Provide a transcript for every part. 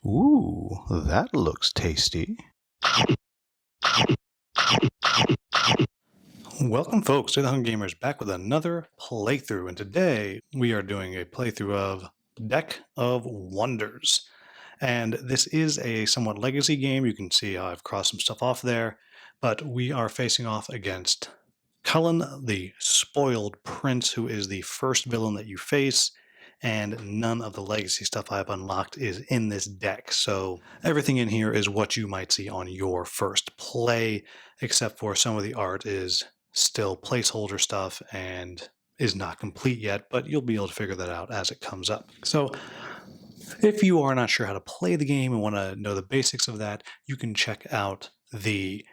Ooh, that looks tasty. Welcome, folks, to the Hunger Gamers, back with another playthrough. And today we are doing a playthrough of Deck of Wonders. And this is a somewhat legacy game. You can see how I've crossed some stuff off there. But we are facing off against Cullin, the Spoiled Prince, who is the first villain that you face. And none of the legacy stuff I've unlocked is in this deck. So everything in here is what you might see on your first play, except for some of the art is still placeholder stuff and is not complete yet, but you'll be able to figure that out as it comes up. So if you are not sure how to play the game and want to know the basics of that, you can check out the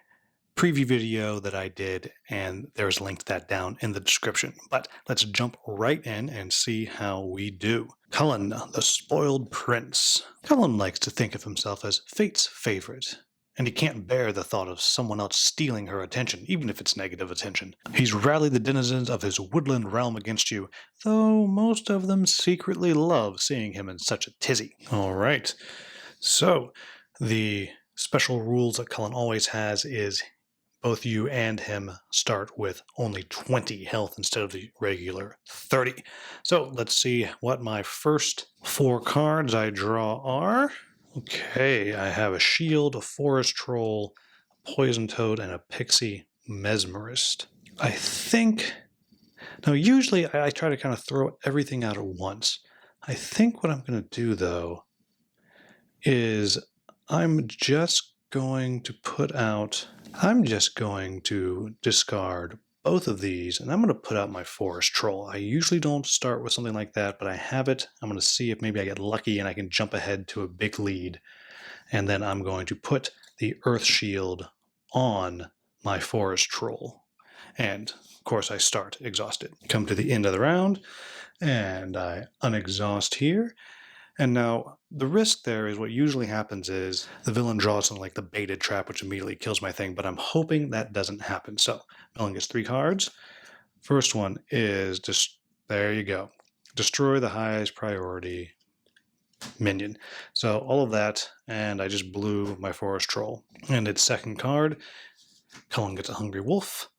preview video that I did, and there's a link to that down in the description. But let's jump right in and see how we do. Cullin, the Spoiled Prince. Cullin likes to think of himself as fate's favorite, and he can't bear the thought of someone else stealing her attention, even if it's negative attention. He's rallied the denizens of his woodland realm against you, though most of them secretly love seeing him in such a tizzy. All right, so the special rules that Cullin always has is both you and him start with only 20 health instead of the regular 30. So let's see what my first 4 cards I draw are. Okay, I have a shield, a forest troll, a poison toad, and a pixie mesmerist. I think... Now, usually I try to kind of throw everything out at once. I think what I'm going to do, though, is I'm just going to discard both of these, and I'm going to put out my forest troll. I usually don't start with something like that, but I have it. I'm going to see if maybe I get lucky and I can jump ahead to a big lead. And then I'm going to put the earth shield on my forest troll. And of course I start exhausted. Come to the end of the round, and I unexhaust here. And now the risk there is what usually happens is the villain draws something like the baited trap, which immediately kills my thing, but I'm hoping that doesn't happen. So villain gets 3 cards. First one is just, there you go. Destroy the highest priority minion. So all of that, and I just blew my forest troll. And its second card, Cullin gets a hungry wolf.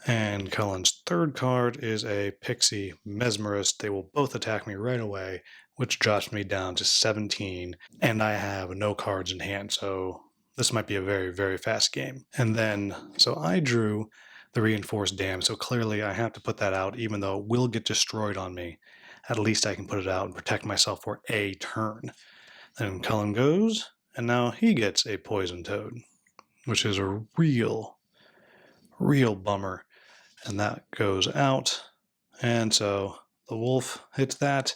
And Cullen's third card is a pixie mesmerist. They will both attack me right away, which drops me down to 17. And I have no cards in hand, so this might be a very, very fast game. And then, so I drew the reinforced dam, so clearly I have to put that out, even though it will get destroyed on me. At least I can put it out and protect myself for a turn. Then Cullen goes, and now he gets a poison toad, which is a real bummer. And that goes out. And so the wolf hits that,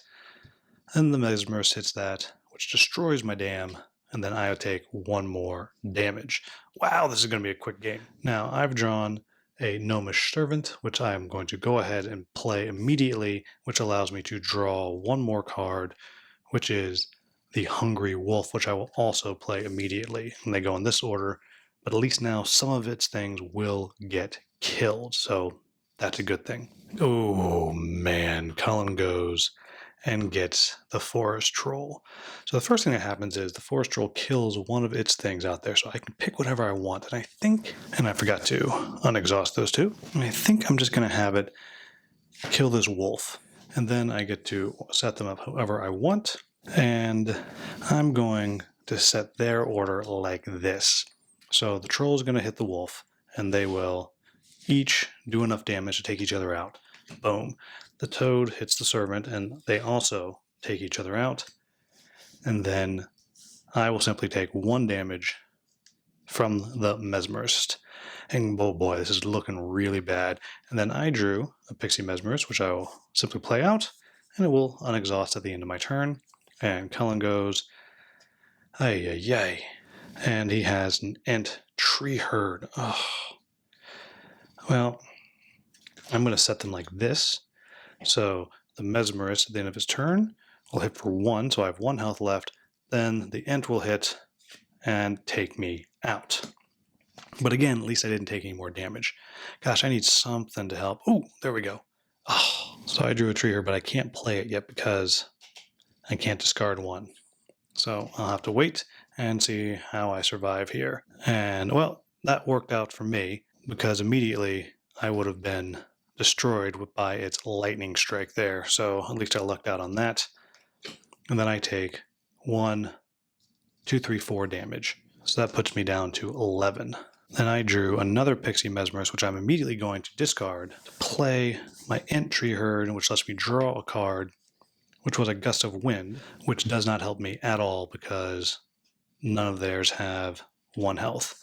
and the mesmerist hits that, which destroys my dam, and then I take 1 more damage. Wow, this is going to be a quick game. Now, I've drawn a gnomish servant, which I am going to go ahead and play immediately, which allows me to draw 1 more card, which is the hungry wolf, which I will also play immediately. And they go in this order, but at least now some of its things will get killed, so that's a good thing. Oh man, Cullin goes and gets the forest troll. So the first thing that happens is the forest troll kills one of its things out there, so I can pick whatever I want. And I think, and I forgot to unexhaust those 2, and I think I'm just going to have it kill this wolf. And then I get to set them up however I want, and I'm going to set their order like this. So the troll is going to hit the wolf, and they will each do enough damage to take each other out. Boom. The toad hits the servant, and they also take each other out. And then I will simply take 1 damage from the mesmerist. And oh boy, this is looking really bad. And then I drew a pixie mesmerist, which I will simply play out, and it will unexhaust at the end of my turn. And Cullin goes, ay, ay, ay. And he has an Ent tree herd. Oh. Well, I'm going to set them like this. So the mesmerist at the end of his turn will hit for 1, so I have 1 health left. Then the Ent will hit and take me out. But again, at least I didn't take any more damage. Gosh, I need something to help. Oh, there we go. Oh, so I drew a tree here, but I can't play it yet because I can't discard 1. So I'll have to wait and see how I survive here. And well, that worked out for me because immediately I would have been destroyed by its lightning strike there. So at least I lucked out on that. And then I take 1, 2, 3, 4 damage. So that puts me down to 11. Then I drew another Pixie Mesmerist, which I'm immediately going to discard to play my Ent Tree Herd, which lets me draw a card, which was a Gust of Wind, which does not help me at all because none of theirs have 1 health.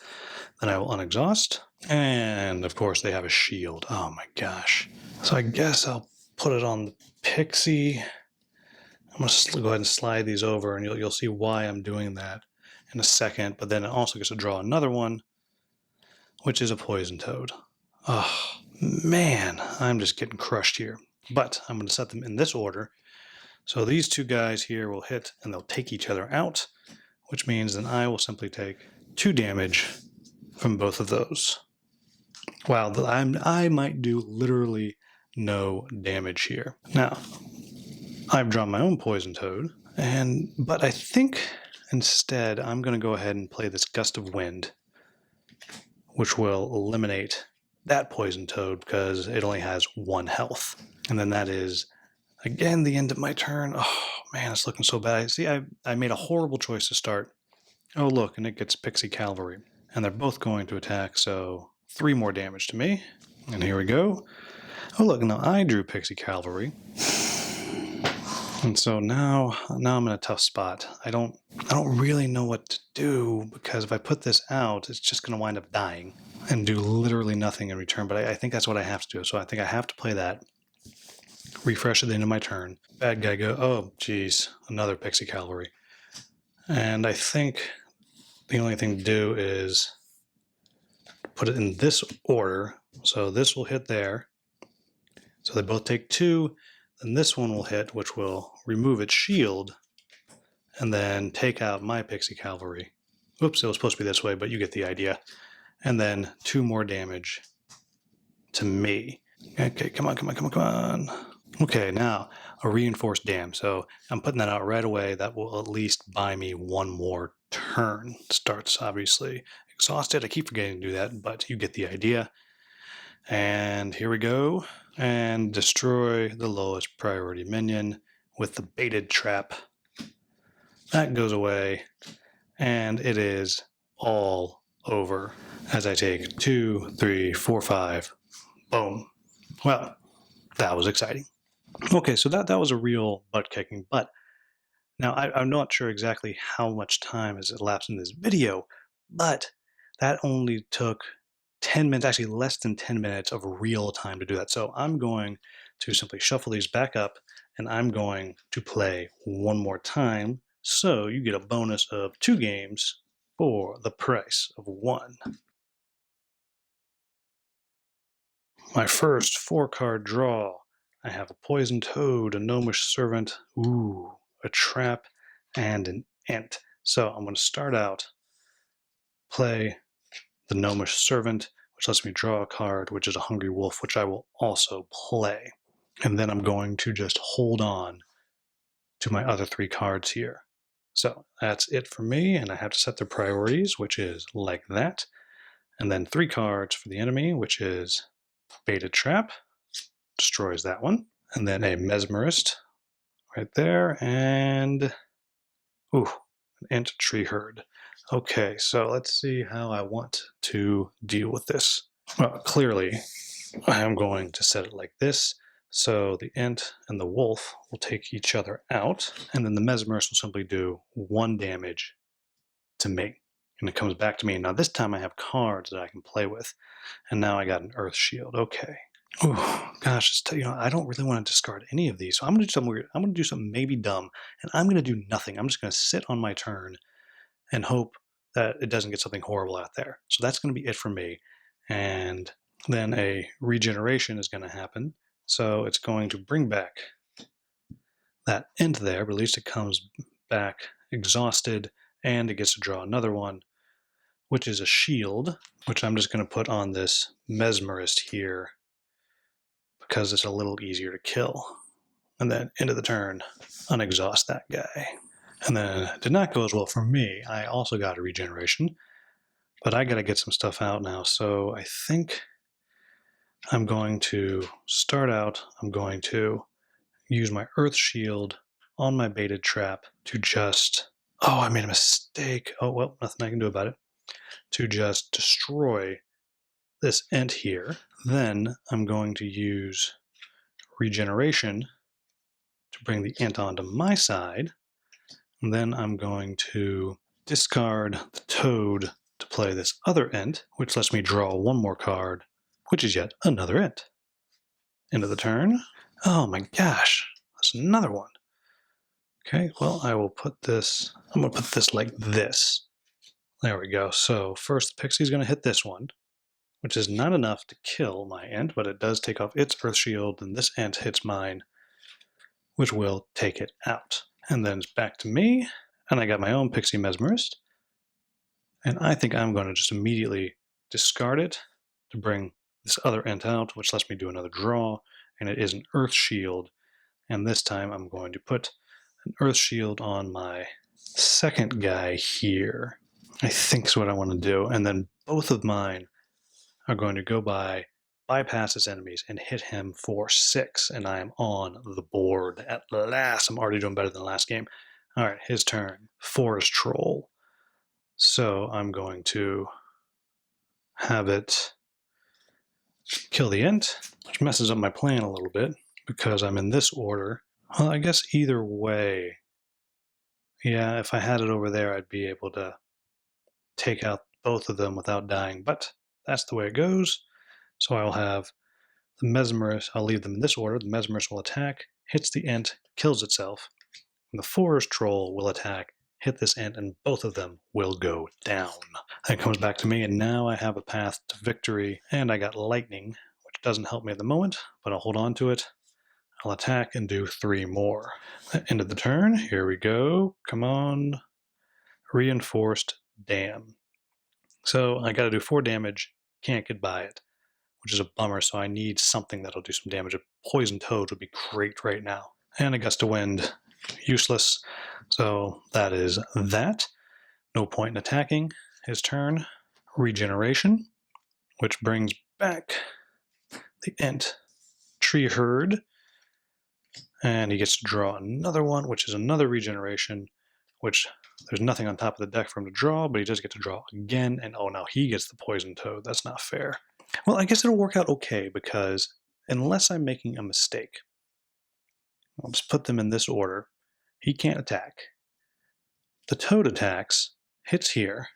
Then I will unexhaust, and of course they have a shield. Oh my gosh. So I guess I'll put it on the Pixie. I'm going to go ahead and slide these over, and you'll see why I'm doing that in a second. But then it also gets to draw another one, which is a Poison Toad. Oh, man, I'm just getting crushed here. But I'm going to set them in this order. So these two guys here will hit, and they'll take each other out, which means then I will simply take 2 damage from both of those. Wow, I might do literally no damage here. Now, I've drawn my own Poison Toad, but I think instead I'm going to go ahead and play this Gust of Wind, which will eliminate that Poison Toad because it only has 1 health. And then that is, again, the end of my turn. Oh, man, it's looking so bad. See, I made a horrible choice to start. Oh, look, and it gets Pixie Cavalry. And they're both going to attack, so 3 more damage to me. And here we go. Oh, look, now I drew Pixie Cavalry. And so now I'm in a tough spot. I don't really know what to do because if I put this out, it's just going to wind up dying and do literally nothing in return. But I think that's what I have to do. So I think I have to play that. Refresh at the end of my turn. Bad guy go, oh, geez, another Pixie Cavalry. And I think the only thing to do is put it in this order. So this will hit there. So they both take 2. Then this one will hit, which will remove its shield, and then take out my Pixie Cavalry. Oops, it was supposed to be this way, but you get the idea. And then 2 more damage to me. Okay, come on. Okay, now a reinforced dam. So I'm putting that out right away. That will at least buy me 1 more turn. Starts obviously exhausted. I keep forgetting to do that, but you get the idea. And here we go. And destroy the lowest priority minion with the baited trap. That goes away. And it is all over as I take 2, 3, 4, 5. Boom. Well, that was exciting. Okay, so that was a real butt kicking, but now I'm not sure exactly how much time has elapsed in this video, but that only took 10 minutes, actually less than 10 minutes of real time to do that. So I'm going to simply shuffle these back up, and I'm going to play one more time. So you get a bonus of 2 games for the price of 1. My first 4-card draw. I have a Poison Toad, a Gnomish Servant, a Trap, and an Ent. So I'm going to start out, play the Gnomish Servant, which lets me draw a card, which is a Hungry Wolf, which I will also play. And then I'm going to just hold on to my other 3 cards here. So that's it for me, and I have to set their priorities, which is like that. And then 3 cards for the enemy, which is Baited Trap, destroys that one. And then a Mesmerist right there, and an Ent Tree Herd. Okay, so let's see how I want to deal with this. Well, clearly, I am going to set it like this. So the Ent and the Wolf will take each other out, and then the Mesmerist will simply do 1 damage to me. And it comes back to me. Now this time I have cards that I can play with, and now I got an Earth Shield. Okay. Oh gosh, I don't really want to discard any of these. So I'm gonna do something weird. I'm gonna do something maybe dumb, and I'm gonna do nothing. I'm just gonna sit on my turn and hope that it doesn't get something horrible out there. So that's gonna be it for me. And then a regeneration is gonna happen. So it's going to bring back that Ent there, but at least it comes back exhausted, and it gets to draw another one, which is a shield, which I'm just gonna put on this Mesmerist here, because it's a little easier to kill. And then end of the turn, unexhaust that guy. And then it did not go as well for me. I also got a regeneration, but I got to get some stuff out now. So I think I'm going to start out, I'm going to use my Earth Shield on my baited trap to just, oh, I made a mistake. Oh, well, nothing I can do about it. To just destroy this ent here. Then I'm going to use regeneration to bring the ent onto my side. And then I'm going to discard the toad to play this other ent, which lets me draw one more card, which is yet another ent. End of the turn. Oh my gosh, that's another one. Okay, well, I will put this, I'm going to put this like this. There we go. So first, the Pixie's going to hit this one, which is not enough to kill my ent, but it does take off its Earth Shield, and this ent hits mine, which will take it out. And then it's back to me, and I got my own Pixie Mesmerist. And I think I'm going to just immediately discard it to bring this other ent out, which lets me do another draw, and it is an Earth Shield. And this time I'm going to put an Earth Shield on my second guy here. I think is what I want to do. And then both of mine are going to go by, bypass his enemies, and hit him for 6. And I am on the board at last. I'm already doing better than the last game. All right, his turn. Forest Troll. So I'm going to have it kill the ent, which messes up my plan a little bit because I'm in this order. Well, I guess either way, yeah, if I had it over there, I'd be able to take out both of them without dying, but that's the way it goes. So I'll have the Mesmerist, I'll leave them in this order. The Mesmerist will attack, hits the ent, kills itself, and the Forest Troll will attack, hit this ent, and both of them will go down. That comes back to me, and now I have a path to victory, and I got lightning, which doesn't help me at the moment, but I'll hold on to it. I'll attack and do 3 more. End of the turn, here we go. Come on. Reinforced Dam. So I gotta do 4 damage, can't get by it, which is a bummer, so I need something that'll do some damage. A Poison Toad would be great right now. And a Gust of Wind, useless. So that is that. No point in attacking. His turn. Regeneration, which brings back the ent Tree Herd. And he gets to draw another one, which is another regeneration, which there's nothing on top of the deck for him to draw, but he does get to draw again. And oh, now he gets the Poison Toad. That's not fair. Well, I guess it'll work out okay because unless I'm making a mistake, I'll just put them in this order. He can't attack. The Toad attacks, hits here,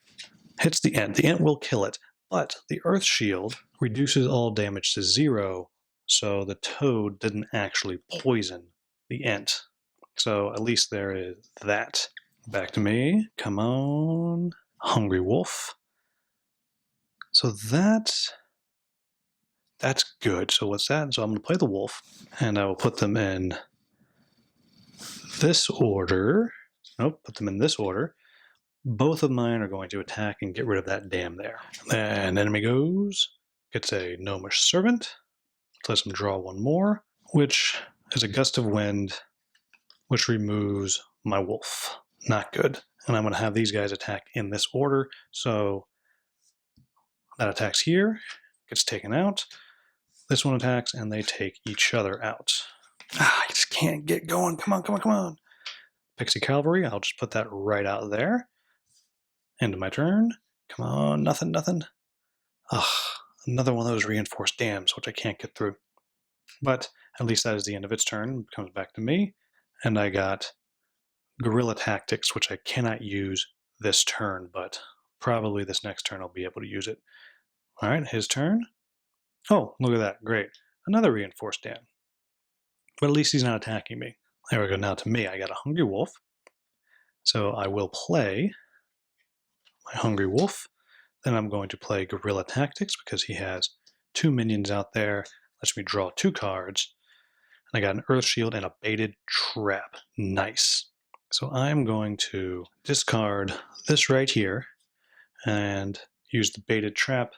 hits the ent. The ent will kill it, but the Earth Shield reduces all damage to 0, so the Toad didn't actually poison the ent. So at least there is that. Back to me. Come on. Hungry Wolf. So that's good. So what's that? So I'm going to play the wolf, and I will put them in this order. Nope, put them in this order. Both of mine are going to attack and get rid of that dam there. Then enemy goes, gets a Gnomish Servant, lets him draw 1 more, which is a Gust of Wind, which removes my wolf. Not good. And I'm going to have these guys attack in this order. So that attacks here, gets taken out. This one attacks, and they take each other out. I just can't get going. Come on, come on, come on. Pixie Cavalry, I'll just put that right out there. End of my turn. Come on, nothing, nothing. Ugh, another one of those reinforced dams, which I can't get through. But at least that is the end of its turn. It comes back to me. And I got Guerrilla Tactics, which I cannot use this turn, but probably this next turn I'll be able to use it. All right, his turn. Oh, look at that. Great. Another reinforced dam. But at least he's not attacking me. There we go. Now to me, I got a Hungry Wolf. So I will play my Hungry Wolf. Then I'm going to play Guerrilla Tactics because he has 2 minions out there. Lets me draw 2 cards. And I got an Earth Shield and a Baited Trap. Nice. So I'm going to discard this right here and use the Baited Trap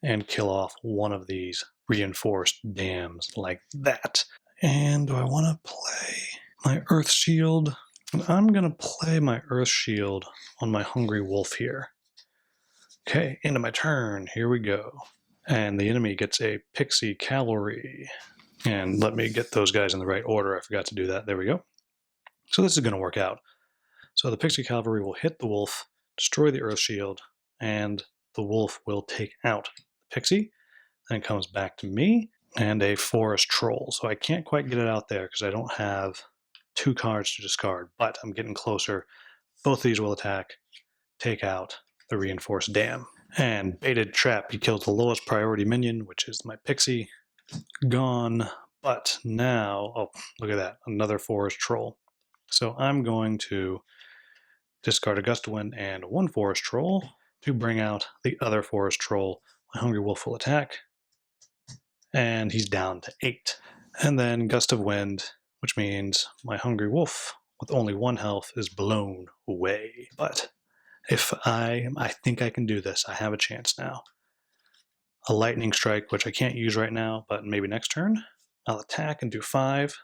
and kill off one of these reinforced dams like that. And do I want to play my Earth Shield? And I'm going to play my Earth Shield on my Hungry Wolf here. Okay, into my turn. Here we go. And the enemy gets a Pixie Cavalry. And let me get those guys in the right order. I forgot to do that. There we go. So this is going to work out. So the Pixie Cavalry will hit the wolf, destroy the Earth Shield, and the wolf will take out the Pixie. Then it comes back to me and a Forest Troll. So I can't quite get it out there because I don't have 2 cards to discard, but I'm getting closer. Both of these will attack, take out the Reinforced Dam. And Baited Trap, he kills the lowest priority minion, which is my Pixie. Gone. But now, oh, look at that, another Forest Troll. So I'm going to discard a Gust of Wind and 1 Forest Troll to bring out the other Forest Troll. My Hungry Wolf will attack, and he's down to 8. And then Gust of Wind, which means my Hungry Wolf with only 1 health is blown away. But if I think I can do this. I have a chance now. A Lightning Strike, which I can't use right now, but maybe next turn. I'll attack and do 5.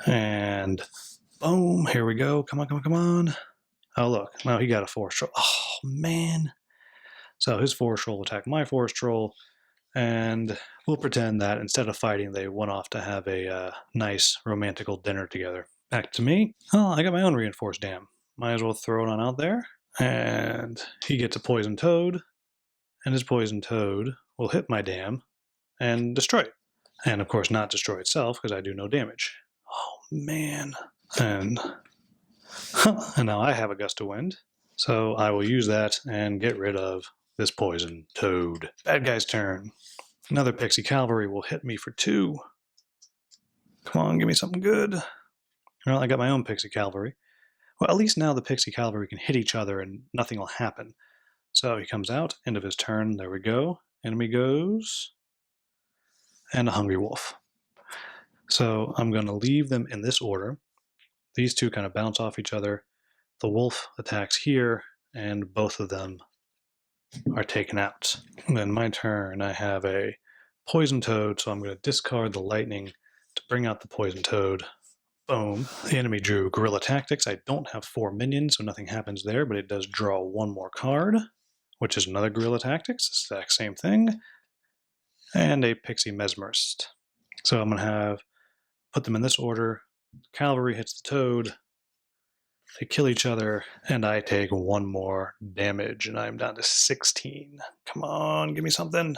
And boom, here we go. Come on, come on, come on. Oh, look, now he got a Forest Troll. Oh, man. So his Forest Troll will attack my Forest Troll, and we'll pretend that instead of fighting, they went off to have a nice romantical dinner together. Back to me. Oh, I got my own Reinforced Dam. Might as well throw it on out there. And he gets a Poison Toad, and his Poison Toad will hit my dam and destroy it. And of course not destroy itself, because I do no damage. Oh, man. And now I have a Gust of Wind, so I will use that and get rid of this Poison Toad. Bad guy's turn. Another Pixie Cavalry will hit me for 2. Come on, give me something good. Well, I got my own Pixie Cavalry. Well, at least now the Pixie Cavalry can hit each other and nothing will happen. So he comes out, end of his turn, there we go. Enemy goes, and a Hungry Wolf. So I'm going to leave them in this order. These two kind of bounce off each other. The wolf attacks here, and both of them are taken out. And then my turn, I have a Poison Toad, so I'm going to discard the Lightning to bring out the Poison Toad. Boom. The enemy drew Guerrilla Tactics. I don't have 4 minions, so nothing happens there, but it does draw 1 more card, which is another Guerrilla Tactics, the exact same thing, and a Pixie Mesmerist. So I'm going to put them in this order. Cavalry hits the Toad, they kill each other, and I take 1 more damage, and I'm down to 16. Come on, give me something.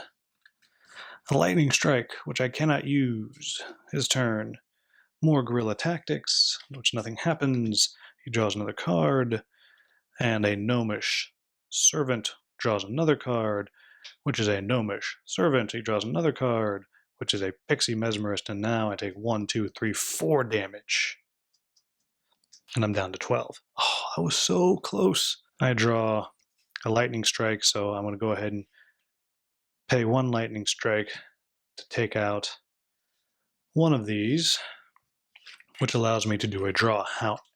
A Lightning Strike, which I cannot use. His turn. More Guerrilla Tactics, which nothing happens. He draws another card, and a Gnomish Servant draws another card, which is a Gnomish Servant. He draws another card, which is a Pixie Mesmerist, and now I take 1, 2, 3, 4 damage. And I'm down to 12. Oh, I was so close. I draw a Lightning Strike, so I'm going to go ahead and pay 1 Lightning Strike to take out one of these, which allows me to do a draw.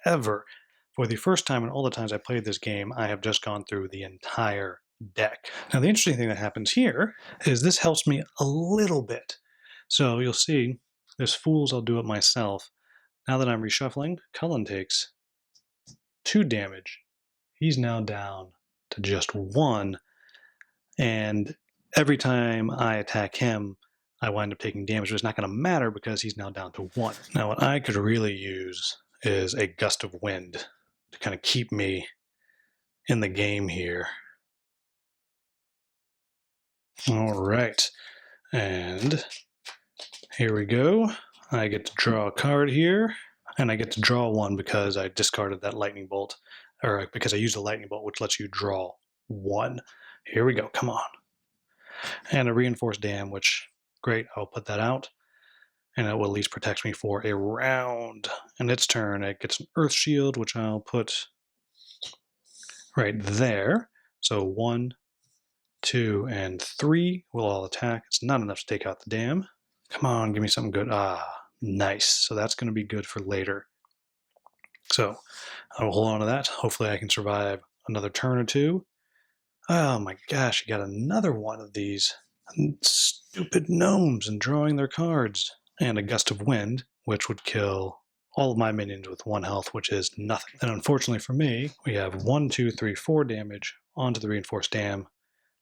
However, for the first time in all the times I played this game, I have just gone through the entire deck. Now, the interesting thing that happens here is this helps me a little bit. So you'll see, there's Fools, I'll do it myself. Now that I'm reshuffling, Cullin takes 2 damage. He's now down to just 1. And every time I attack him, I wind up taking damage, but it's not going to matter because he's now down to 1. Now, what I could really use is a Gust of Wind to kind of keep me in the game here. All right, and here we go. I get to draw a card here, and I get to draw 1 because I discarded that lightning bolt, or because I used a lightning bolt, which lets you draw 1. Here we go, come on. And a Reinforced Dam, which, great, I'll put that out, and it will at least protect me for a round. In its turn, it gets an Earth Shield, which I'll put right there. So 1, 2, and 3 will all attack. It's not enough to take out the dam. Come on, give me something good. Ah, nice. So that's going to be good for later. So I will hold on to that. Hopefully I can survive another turn or 2. Oh my gosh, you got another one of these stupid gnomes and drawing their cards. And a Gust of Wind, which would kill all of my minions with 1 health, which is nothing. And unfortunately for me, we have 1, 2, 3, 4 damage onto the reinforced dam,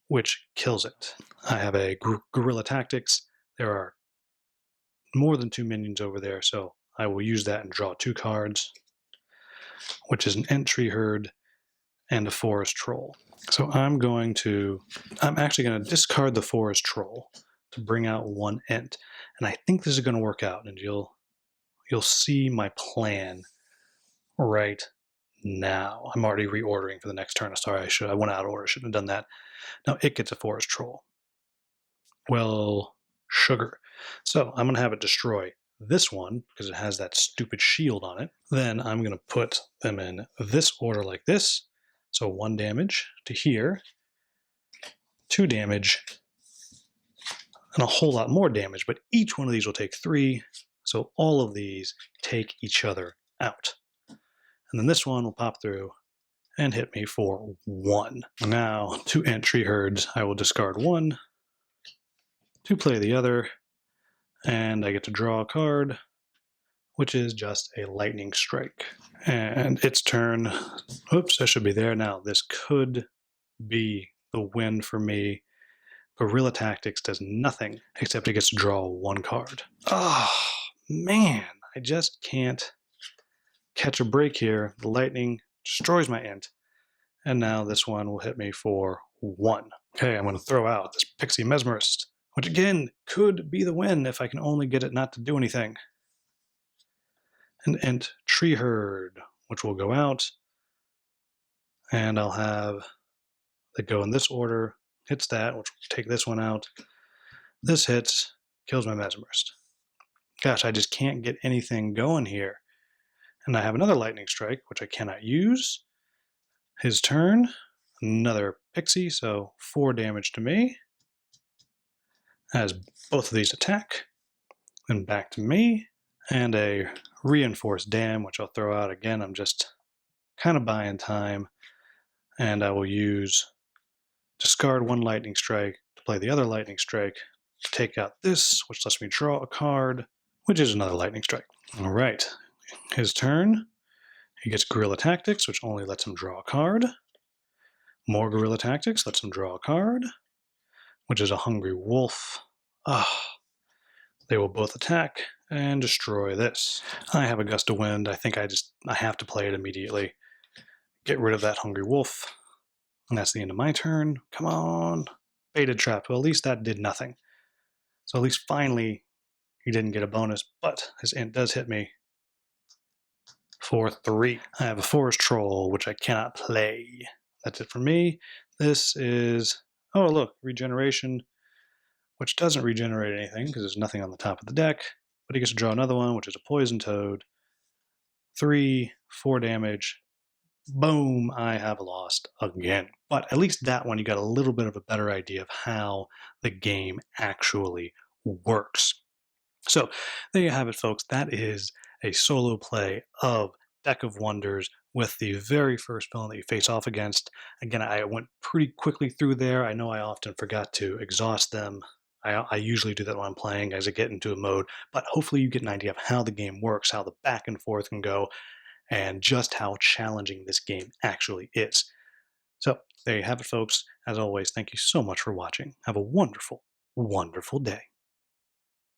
which kills it. I have a guerrilla tactics. There are more than 2 minions over there, so I will use that and draw 2 cards, which is an entry herd and a forest troll. So I'm actually going to discard the forest troll to bring out 1 ent. And I think this is going to work out, and you'll see my plan right now. I'm already reordering for the next turn. Sorry, I went out of order. I shouldn't have done that. Now it gets a forest troll. Well, sugar. So I'm going to have it destroy this one because it has that stupid shield on it. Then I'm going to put them in this order like this. So 1 damage to here, 2 damage, and a whole lot more damage, but each one of these will take 3. So all of these take each other out. And then this one will pop through and hit me for 1. Now, 2 entry herds, I will discard 1 to play the other, and I get to draw a card, which is just a lightning strike. And its turn, oops, that should be there. Now, this could be the win for me. Guerrilla Tactics does nothing except it gets to draw 1 card. Oh, man, I just can't catch a break here. The lightning destroys my int, and now this one will hit me for 1. Okay, I'm going to throw out this Pixie Mesmerist, which again could be the win if I can only get it not to do anything. An int Tree Herd, which will go out, and I'll have it go in this order. Hits that, which will take this one out. This hits, kills my Mesmerist. Gosh, I just can't get anything going here. And I have another lightning strike, which I cannot use. His turn, another pixie, so 4 damage to me. As both of these attack. Then back to me, and a reinforced dam, which I'll throw out again. I'm just kind of buying time. And I will discard 1 lightning strike to play the other lightning strike to take out this, which lets me draw a card, which is another lightning strike. All right, his turn. He gets Guerrilla Tactics, which only lets him draw a card. More Guerrilla Tactics lets him draw a card, which is a Hungry Wolf. They will both attack and destroy this. I have a Gust of Wind. I think I have to play it immediately. Get rid of that Hungry Wolf. And that's the end of my turn. Come on. Baited Trap. Well, at least that did nothing. So at least finally he didn't get a bonus, but his int does hit me for 3. I have a Forest Troll, which I cannot play. That's it for me. This is, oh look, Regeneration, which doesn't regenerate anything because there's nothing on the top of the deck, but he gets to draw another one, which is a Poison Toad. 3, 4 damage. Boom, I have lost again. But at least that one, you got a little bit of a better idea of how the game actually works. So there you have it, folks. That is a solo play of Deck of Wonders with the very first villain that you face off against. Again, I went pretty quickly through there. I know I often forgot to exhaust them. I usually do that when I'm playing as I get into a mode, but hopefully you get an idea of how the game works, how the back and forth can go, and just how challenging this game actually is. So there you have it, folks. As always, thank you so much for watching. Have a wonderful, wonderful day.